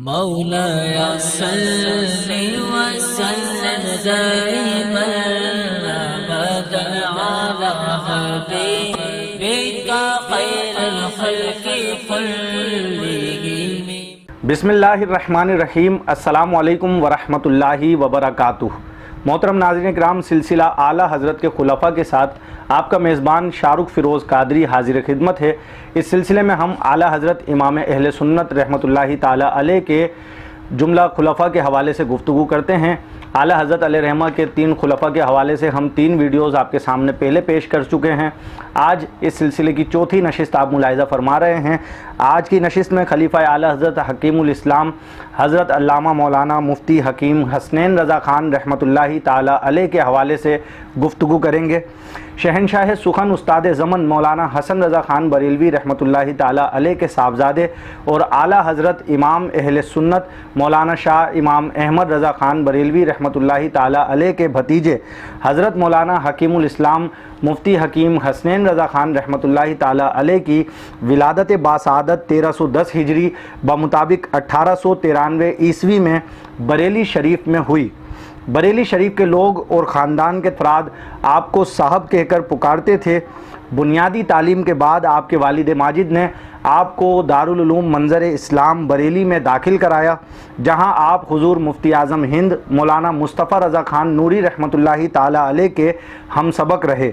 مولاي صل وسلم دائما ابدا على حبيبك خير الخلق كلهم۔ بسم اللہ الرحمن الرحیم۔ السلام علیکم ورحمۃ اللہ وبرکاتہ۔ محترم ناظرین کرام، سلسلہ اعلیٰ حضرت کے خلفاء کے ساتھ آپ کا میزبان شاہ رخ فیروز قادری حاضر خدمت ہے۔ اس سلسلے میں ہم اعلیٰ حضرت امام اہل سنت رحمۃ اللہ تعالیٰ علیہ کے جملہ خلفاء کے حوالے سے گفتگو کرتے ہیں۔ اعلیٰ حضرت علیہ رحمہ کے 3 خلفاء کے حوالے سے ہم 3 ویڈیوز آپ کے سامنے پہلے پیش کر چکے ہیں۔ آج اس سلسلے کی 4تھی نشست آپ ملاحظہ فرما رہے ہیں۔ آج کی نشست میں خلیفہ اعلیٰ حضرت حکیم الاسلام حضرت علامہ مولانا مفتی حکیم حسنین رضا خان رحمۃ اللہ تعالیٰ علیہ کے حوالے سے گفتگو کریں گے۔ شہنشاہ سخن استاد زمن مولانا حسن رضا خان بریلوی رحمۃ اللہ تعالیٰ علیہ کے صاحبزادے اور اعلیٰ حضرت امام اہل سنت مولانا شاہ امام احمد رضا خان بریلوی رحمۃ اللہ تعالیٰ علیہ کے بھتیجے حضرت مولانا حکیم الاسلام مفتی حکیم حسنین رضا خان رحمۃ اللہ تعالیٰ علیہ کی ولادت باسعادت 1310 ہجری بمطابق 1893 عیسوی میں بریلی شریف میں ہوئی۔ بریلی شریف کے لوگ اور خاندان کے افراد آپ کو صاحب کہہ کر پکارتے تھے۔ بنیادی تعلیم کے بعد آپ کے والد ماجد نے آپ کو دارالعلوم منظر اسلام بریلی میں داخل کرایا، جہاں آپ حضور مفتی اعظم ہند مولانا مصطفیٰ رضا خان نوری رحمۃ اللہ تعالیٰ علیہ کے ہم سبق رہے۔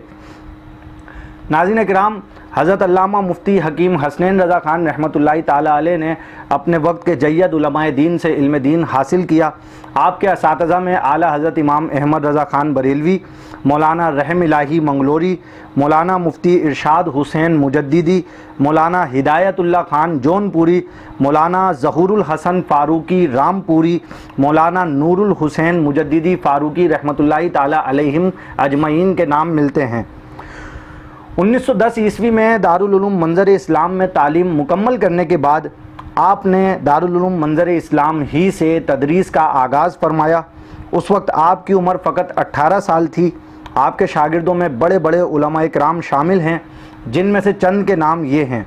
ناظرین کرام، حضرت علامہ مفتی حکیم حسنین رضا خان رحمۃ اللہ تعالیٰ علیہ نے اپنے وقت کے جید علماء دین سے علم دین حاصل کیا۔ آپ کے اساتذہ میں اعلیٰ حضرت امام احمد رضا خان بریلوی، مولانا رحم الہی منگلوری، مولانا مفتی ارشاد حسین مجددی، مولانا ہدایت اللہ خان جون پوری، مولانا ظہور الحسن فاروقی رام پوری، مولانا نور الحسین مجددی فاروقی رحمۃ اللہ تعالیٰ علیہم اجمعین کے نام ملتے ہیں۔ 1910 عیسوی میں دارالعلوم منظر اسلام میں تعلیم مکمل کرنے کے بعد آپ نے دارالعلوم منظر اسلام ہی سے تدریس کا آغاز فرمایا۔ اس وقت آپ کی عمر فقط 18 سال تھی۔ آپ کے شاگردوں میں بڑے بڑے علماء کرام شامل ہیں، جن میں سے چند کے نام یہ ہیں: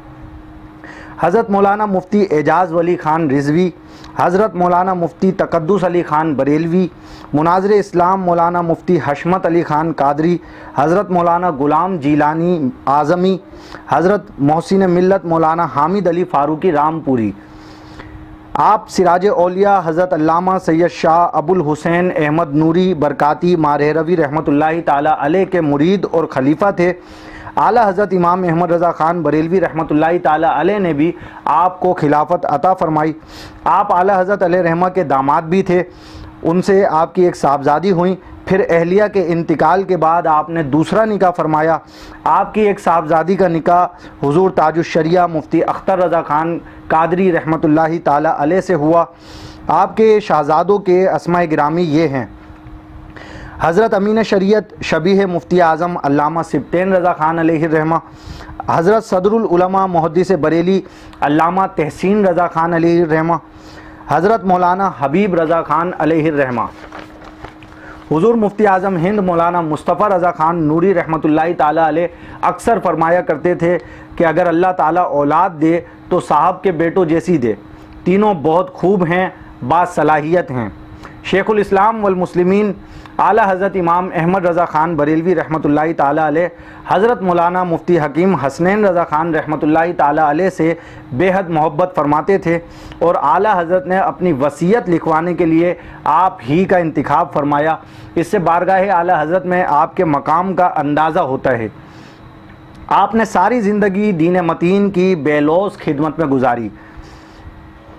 حضرت مولانا مفتی اعجاز ولی خان رضوی، حضرت مولانا مفتی تقدس علی خان بریلوی، مناظر اسلام مولانا مفتی حشمت علی خان قادری، حضرت مولانا غلام جیلانی اعظمی، حضرت محسن ملت مولانا حامد علی فاروقی رام پوری۔ آپ سراج اولیاء حضرت علامہ سید شاہ ابو الحسین احمد نوری برکاتی مارہروی رحمۃ اللہ تعالیٰ علیہ کے مرید اور خلیفہ تھے۔ اعلیٰ حضرت امام احمد رضا خان بریلوی رحمۃ اللہ تعالیٰ علیہ نے بھی آپ کو خلافت عطا فرمائی۔ آپ اعلیٰ حضرت علیہ رحمہ کے داماد بھی تھے۔ ان سے آپ کی ایک صاحبزادی ہوئیں۔ پھر اہلیہ کے انتقال کے بعد آپ نے دوسرا نکاح فرمایا۔ آپ کی ایک صاحبزادی کا نکاح حضور تاج الشریعہ مفتی اختر رضا خان قادری رحمۃ اللہ تعالیٰ علیہ سے ہوا۔ آپ کے شہزادوں کے اسماء گرامی یہ ہیں: حضرت امین شریعت شبیہ مفتی اعظم علامہ سبطین رضا خان علیہ الرحمہ، حضرت صدر العلماء محدث بریلی علامہ تحسین رضا خان علیہ الرحمہ، حضرت مولانا حبیب رضا خان علیہ الرحمہ۔ حضور مفتی اعظم ہند مولانا مصطفیٰ رضا خان نوری رحمۃ اللہ تعالیٰ علیہ اکثر فرمایا کرتے تھے کہ اگر اللہ تعالیٰ اولاد دے تو صاحب کے بیٹوں جیسی دے، تینوں بہت خوب ہیں، باصلاحیت ہیں۔ شیخ الاسلام والمسلمین اعلیٰ حضرت امام احمد رضا خان بریلوی رحمۃ اللہ تعالیٰ علیہ حضرت مولانا مفتی حکیم حسنین رضا خان رحمۃ اللہ تعالیٰ علیہ سے بے حد محبت فرماتے تھے، اور اعلیٰ حضرت نے اپنی وصیت لکھوانے کے لیے آپ ہی کا انتخاب فرمایا۔ اس سے بارگاہ اعلیٰ حضرت میں آپ کے مقام کا اندازہ ہوتا ہے۔ آپ نے ساری زندگی دین متین کی بے لوث خدمت میں گزاری۔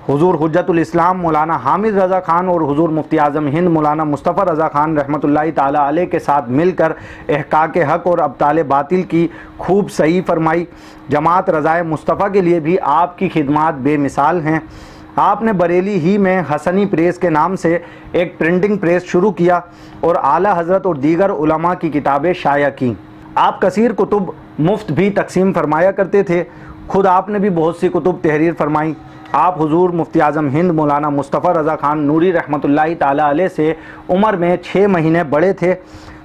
حضور حجت الاسلام مولانا حامد رضا خان اور حضور مفتی اعظم ہند مولانا مصطفیٰ رضا خان رحمۃ اللہ تعالیٰ علیہ کے ساتھ مل کر احقاق حق اور ابطال باطل کی خوب صحیح فرمائی۔ جماعت رضائے مصطفیٰ کے لیے بھی آپ کی خدمات بے مثال ہیں۔ آپ نے بریلی ہی میں حسنی پریس کے نام سے ایک پرنٹنگ پریس شروع کیا اور اعلیٰ حضرت اور دیگر علماء کی کتابیں شائع کیں۔ آپ کثیر کتب مفت بھی تقسیم فرمایا کرتے تھے۔ خود آپ نے بھی بہت سی کتب تحریر فرمائیں۔ آپ حضور مفتی اعظم ہند مولانا مصطفیٰ رضا خان نوری رحمۃ اللہ تعالیٰ علیہ سے عمر میں 6 مہینے بڑے تھے۔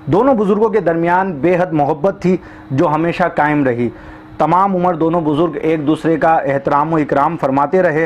دونوں بزرگوں کے درمیان بے حد محبت تھی جو ہمیشہ قائم رہی۔ تمام عمر دونوں بزرگ ایک دوسرے کا احترام و اکرام فرماتے رہے۔